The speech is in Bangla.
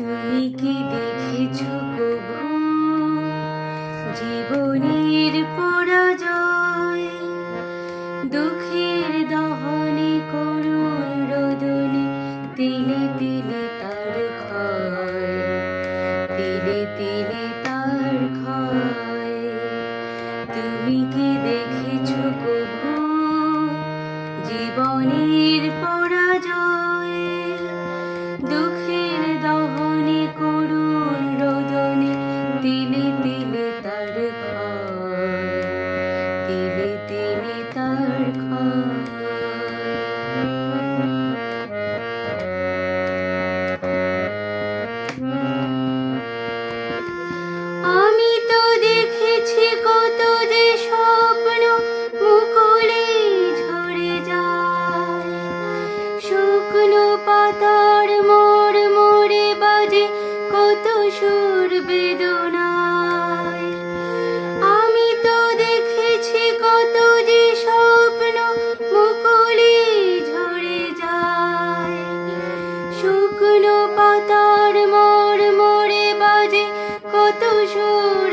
তুমি কি দেখেছো কবু জীবনের পরাজয়? দুঃখের দহনে করুণ রোদনে তিলে তিলে তার ক্ষয়, তিলে তিলে তার ক্ষয়। তুমি কি দেখেছো কবু জীবনের পরাজয়? দুঃখের দহনে করুণ রোদনে তিলে তিলে তার ক্ষয়, তিলে তিলে তার ক্ষয়। আমি তো দেখেছি কত যে স্বপ্ন মুকুলে ঝরে যায়, শুকনো পাতার মোড় মোড়ে বাজে কত সুর বেদনায়। আমি তো দেখেছি কত যে স্বপ্ন মুকুলে ঝরে যায়, শুকনো পাতার মোড় মোড়ে বাজে কত সুর